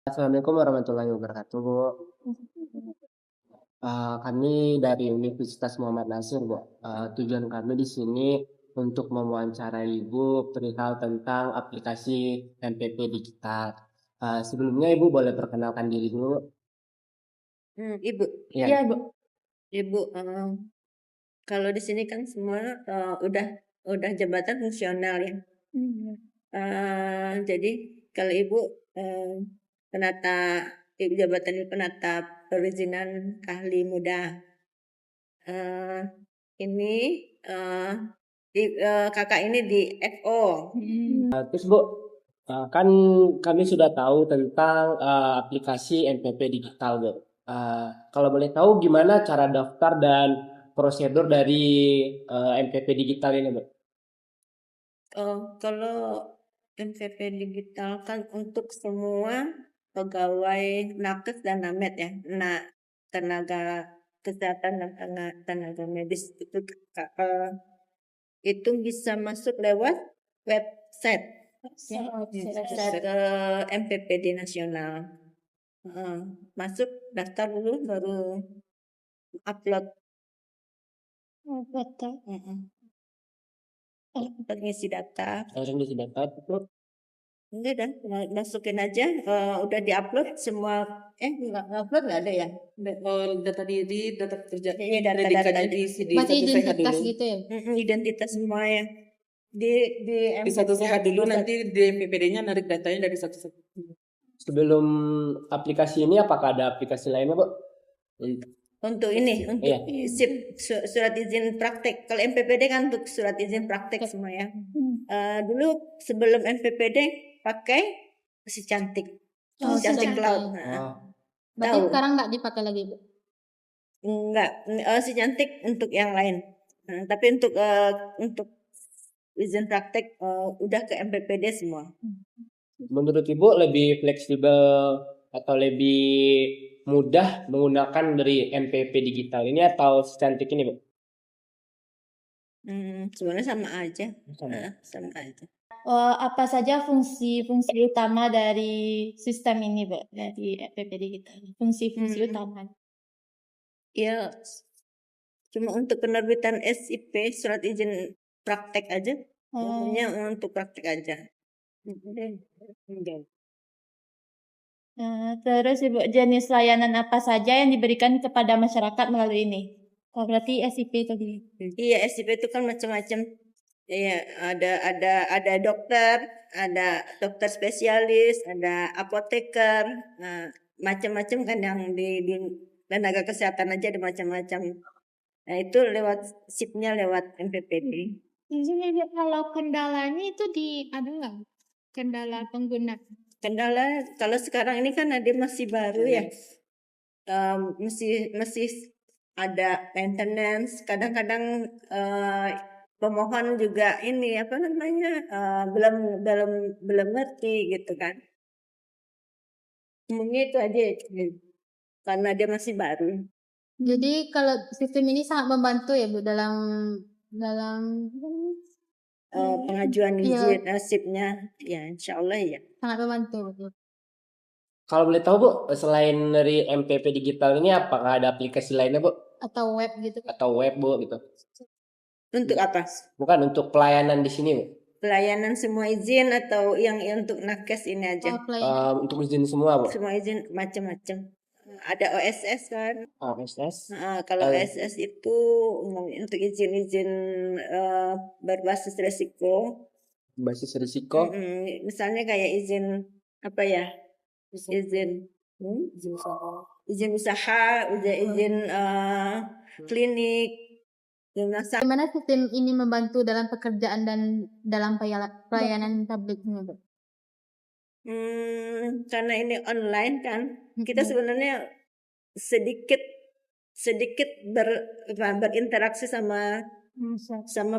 Assalamualaikum warahmatullahi wabarakatuh, Bu. Kami dari Universitas Muhammad Nasir, Bu. Tujuan kami di sini untuk mewawancarai Ibu perihal tentang aplikasi MPP digital. Sebelumnya Ibu boleh perkenalkan diri dulu. Ibu, Iya. iya Bu, Ibu. Kalau di sini kan semua udah jabatan fungsional ya. Jadi kalau Ibu penata Ibu jabatan Ibu penata perizinan ahli muda. Eh, ini kakak ini di FO. Terus Bu, kan kami sudah tahu tentang aplikasi MPP digital, Bu. Kalau boleh tahu gimana cara daftar dan prosedur dari MPP digital ini, Bu? Kalau MPP digital kan untuk semua pegawai nakes dan namet ya. Nah, tenaga kesehatan dan tenaga medis itu bisa masuk lewat website MPPD nasional. Masuk daftar dulu baru upload. Ngisi data. Langsung diisi data, terus Enggak dah, masukin aja. Udah diupload semua. Upload nggak ada ya? Data diri, data kerja, Iya, data ID-nya diisi di Berarti satu sehat identitas dulu. gitu ya? Identitas semua ya. Di Di satu sehat dulu, nanti di MPPD-nya narik datanya dari satu sehat. sebelum aplikasi ini apakah ada aplikasi lainnya, Bu? Untuk ini, untuk Iya. surat izin praktek. Kalau MPPD kan untuk surat izin praktek semua ya. Dulu sebelum MPPD pakai si cantik, Si cantik Cantik. cloud. Berarti Tahu? sekarang nggak dipakai lagi, Bu? Enggak, si cantik untuk yang lain. Tapi untuk izin praktek udah ke MPPD semua. Menurut Ibu lebih fleksibel atau lebih mudah menggunakan dari MPP digital ini atau secantik ini, Bu? Sebenarnya sama aja. Sama. Sama aja. Apa saja fungsi-fungsi utama dari sistem ini, Bu? Dari MPPD kita. Fungsi-fungsi utama. Ya, cuma untuk penerbitan SIP, surat izin praktek aja. Umumnya untuk praktek aja. Terus Ibu, jenis layanan apa saja yang diberikan kepada masyarakat melalui ini? Oh, berarti SIP tadi. Iya, SIP itu kan macam-macam. Iya, ada dokter, ada dokter spesialis, ada apoteker, macam-macam kan yang di tenaga kesehatan aja ada macam-macam. Nah, itu lewat SIP-nya lewat MPPD. Jadi kalau kendalanya itu ada nggak? Kendala pengguna. Kendala kalau sekarang ini kan ada masih baru ya. Masih ada maintenance, kadang-kadang pemohon juga ini apa namanya belum ngerti gitu kan. Umumnya itu aja karena dia masih baru. Jadi kalau sistem ini sangat membantu ya Bu dalam Pengajuan izin nasibnya ya insya Allah ya. sangat membantu. Bu. Kalau boleh tahu, Bu, selain dari MPP digital ini apakah ada aplikasi lainnya, Bu? Atau web gitu. Atau web, Bu, gitu? Untuk apa? Bukan untuk pelayanan di sini, Bu. Pelayanan semua izin atau yang untuk nakes ini aja? Untuk izin semua, Bu. Semua izin macam-macam. Ada OSS kan? OSS. Kalau OSS itu untuk izin-izin berbasis resiko. Basis risiko. Misalnya kayak izin apa ya? Izin usaha, izin klinik. Bagaimana sistem ini membantu dalam pekerjaan dan dalam pelayanan publiknya, Bu? Karena ini online kan, kita sebenarnya sedikit berinteraksi sama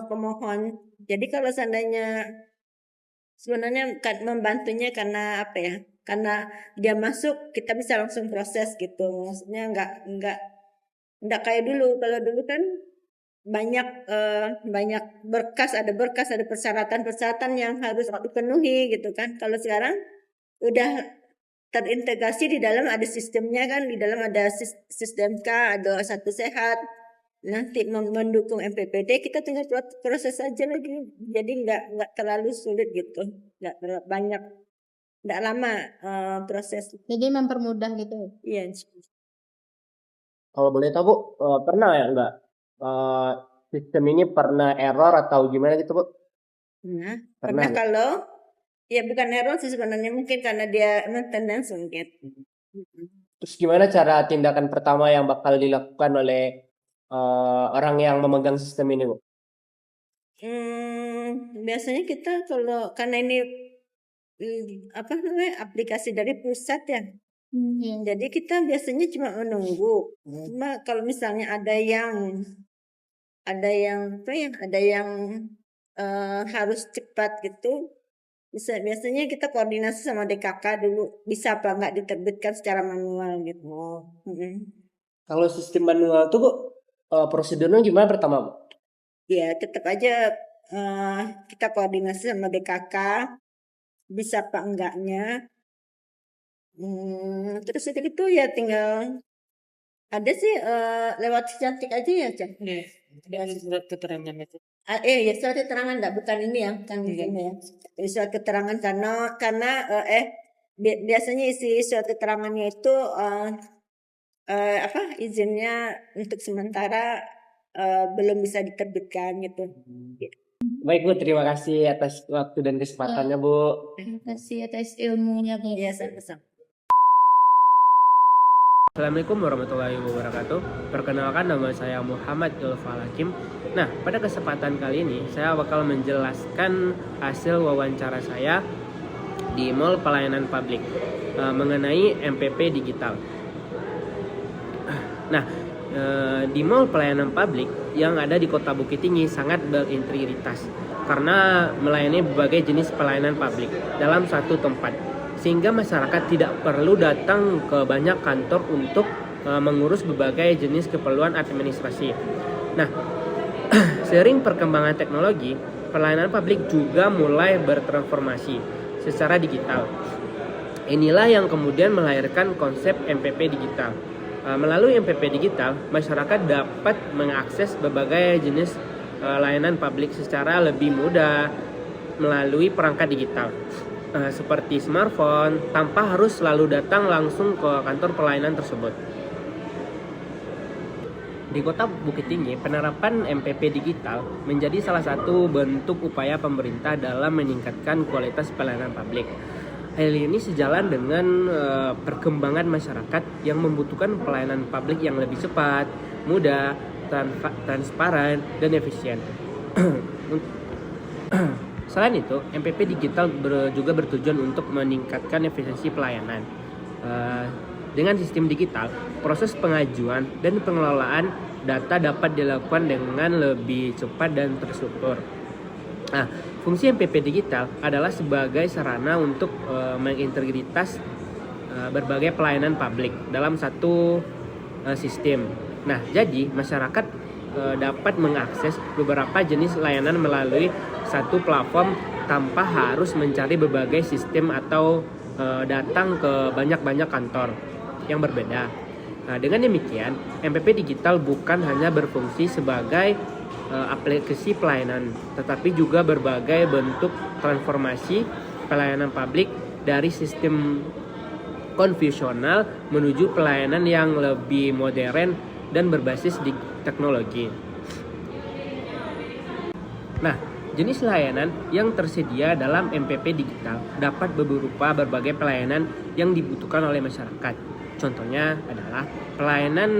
pemohon. Jadi kalau seandainya sebenarnya membantunya karena apa ya? Karena dia masuk kita bisa langsung proses gitu. Maksudnya enggak kayak dulu. Kalau dulu kan banyak berkas, ada persyaratan yang harus dipenuhi gitu kan. Kalau sekarang udah terintegrasi di dalam ada sistemnya kan, di dalam ada sistem K, ada satu sehat. Nanti mendukung MPPD kita tinggal proses aja lagi. Jadi nggak terlalu sulit gitu, nggak terlalu banyak, nggak lama proses. Jadi mempermudah gitu. Iya. Kalau boleh tahu Bu, pernah ya nggak sistem ini pernah error atau gimana gitu Bu? Nah, Pernah karena nggak? kalau ya bukan error sih sebenarnya, mungkin karena dia maintenance mungkin. Terus gimana cara tindakan pertama yang bakal dilakukan oleh orang yang memegang sistem ini Bu? Biasanya kita kalau karena ini apa namanya aplikasi dari pusat ya, Iya. jadi kita biasanya cuma menunggu. Cuma kalau misalnya ada yang apa ya, ada yang harus cepat gitu, biasanya kita koordinasi sama DKK dulu, bisa apa nggak diterbitkan secara manual gitu. Kalau sistem manual tuh Bu, prosedurnya gimana pertama Bu? Ya tetap aja kita koordinasi sama DKK, bisa apa enggaknya. Terus itu ya tinggal ada sih lewat cantik aja ya Cak. Ada surat keterangan itu. Ya surat keterangan enggak, bukan ini ya, kan ini ya. Surat keterangan karena biasanya isi surat keterangannya itu apa izinnya untuk sementara belum bisa diterbitkan gitu. Baik Bu, terima kasih atas waktu dan kesempatannya Bu. Terima kasih atas ilmunya, Bu. Iya, sama-sama. Assalamualaikum warahmatullahi wabarakatuh. Perkenalkan, nama saya Muhammad Ilfal Hakim. Nah, pada kesempatan kali ini saya bakal menjelaskan hasil wawancara saya di Mall Pelayanan Publik mengenai MPP digital. Nah, di Mall Pelayanan Publik yang ada di Kota Bukit Tinggi sangat berintegritas karena melayani berbagai jenis pelayanan publik dalam satu tempat, sehingga masyarakat tidak perlu datang ke banyak kantor untuk mengurus berbagai jenis keperluan administrasi. Nah, seiring perkembangan teknologi, pelayanan publik juga mulai bertransformasi secara digital. Inilah yang kemudian melahirkan konsep MPP digital. Melalui MPP digital, masyarakat dapat mengakses berbagai jenis layanan publik secara lebih mudah melalui perangkat digital. Seperti smartphone, tanpa harus selalu datang langsung ke kantor pelayanan tersebut. Di Kota Bukit Tinggi, penerapan MPP digital menjadi salah satu bentuk upaya pemerintah dalam meningkatkan kualitas pelayanan publik. Hal ini sejalan dengan perkembangan masyarakat yang membutuhkan pelayanan publik yang lebih cepat, mudah, transparan, dan efisien. Selain itu, MPP digital juga bertujuan untuk meningkatkan efisiensi pelayanan. Dengan sistem digital, proses pengajuan dan pengelolaan data dapat dilakukan dengan lebih cepat dan terstruktur. Nah, fungsi MPP digital adalah sebagai sarana untuk mengintegritas berbagai pelayanan publik dalam satu sistem. Nah, jadi masyarakat dapat mengakses beberapa jenis layanan melalui satu platform tanpa harus mencari berbagai sistem atau datang ke banyak-banyak kantor yang berbeda. Nah, dengan demikian, MPP digital bukan hanya berfungsi sebagai aplikasi pelayanan, tetapi juga berbagai bentuk transformasi pelayanan publik dari sistem konvensional menuju pelayanan yang lebih modern dan berbasis di teknologi. Nah, jenis layanan yang tersedia dalam MPP digital dapat berupa berbagai pelayanan yang dibutuhkan oleh masyarakat. Contohnya adalah pelayanan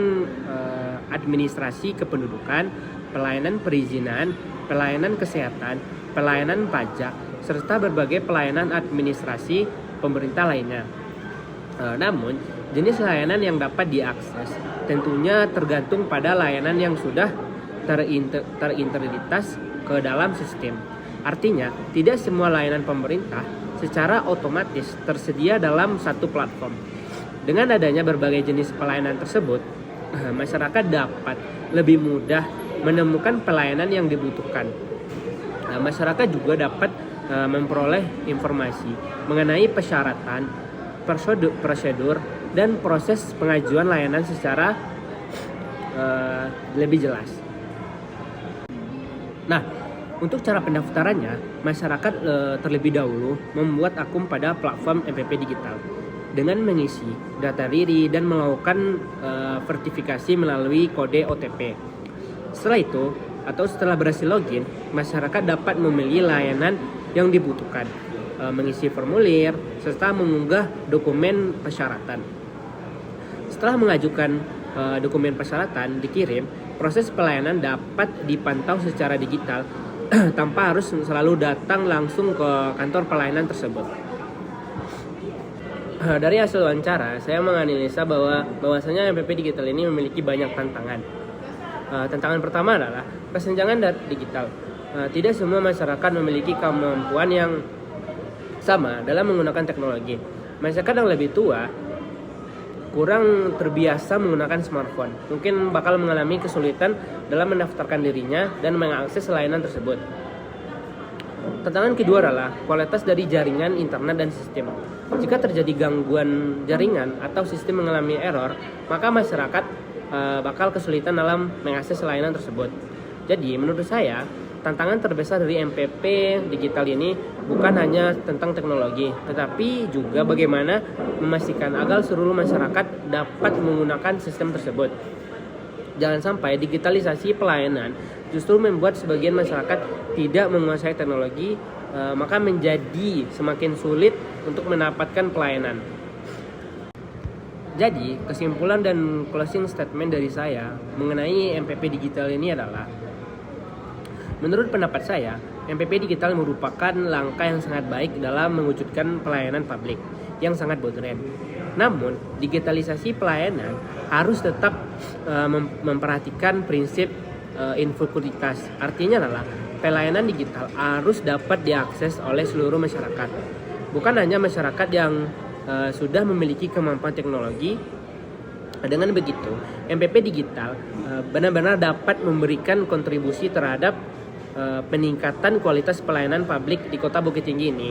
administrasi kependudukan, pelayanan perizinan, pelayanan kesehatan, pelayanan pajak, serta berbagai pelayanan administrasi pemerintah lainnya. Namun, jenis layanan yang dapat diakses tentunya tergantung pada layanan yang sudah terintegritas ke dalam sistem. Artinya, tidak semua layanan pemerintah secara otomatis tersedia dalam satu platform. Dengan adanya berbagai jenis pelayanan tersebut, masyarakat dapat lebih mudah menemukan pelayanan yang dibutuhkan. Masyarakat juga dapat memperoleh informasi mengenai persyaratan, prosedur dan proses pengajuan layanan secara lebih jelas. Nah, untuk cara pendaftarannya, masyarakat terlebih dahulu membuat akun pada platform MPP Digital dengan mengisi data diri dan melakukan verifikasi melalui kode OTP. Setelah itu, atau setelah berhasil login, masyarakat dapat memilih layanan yang dibutuhkan, mengisi formulir, serta mengunggah dokumen persyaratan. Setelah mengajukan dokumen persyaratan dikirim, proses pelayanan dapat dipantau secara digital tanpa harus selalu datang langsung ke kantor pelayanan tersebut. Dari hasil wawancara, saya menganalisa bahwasanya MPP Digital ini memiliki banyak tantangan. Tantangan pertama adalah kesenjangan digital. Tidak semua masyarakat memiliki kemampuan yang sama dalam menggunakan teknologi. Masyarakat yang lebih tua kurang terbiasa menggunakan smartphone, mungkin bakal mengalami kesulitan dalam mendaftarkan dirinya dan mengakses layanan tersebut. Tantangan kedua adalah kualitas dari jaringan internet dan sistem. Jika terjadi gangguan jaringan atau sistem mengalami error, maka masyarakat bakal kesulitan dalam mengakses layanan tersebut. Jadi menurut saya, tantangan terbesar dari MPP Digital ini bukan hanya tentang teknologi, tetapi juga bagaimana memastikan agar seluruh masyarakat dapat menggunakan sistem tersebut. Jangan sampai digitalisasi pelayanan justru membuat sebagian masyarakat tidak menguasai teknologi, maka menjadi semakin sulit untuk mendapatkan pelayanan. Jadi, kesimpulan dan closing statement dari saya mengenai MPP Digital ini adalah, menurut pendapat saya, MPP Digital merupakan langkah yang sangat baik dalam mewujudkan pelayanan publik yang sangat modern. Namun, digitalisasi pelayanan harus tetap memperhatikan prinsip inklusivitas. Artinya adalah pelayanan digital harus dapat diakses oleh seluruh masyarakat. Bukan hanya masyarakat yang sudah memiliki kemampuan teknologi. Dengan begitu, MPP Digital benar-benar dapat memberikan kontribusi terhadap peningkatan kualitas pelayanan publik di Kota Bukit Tinggi ini.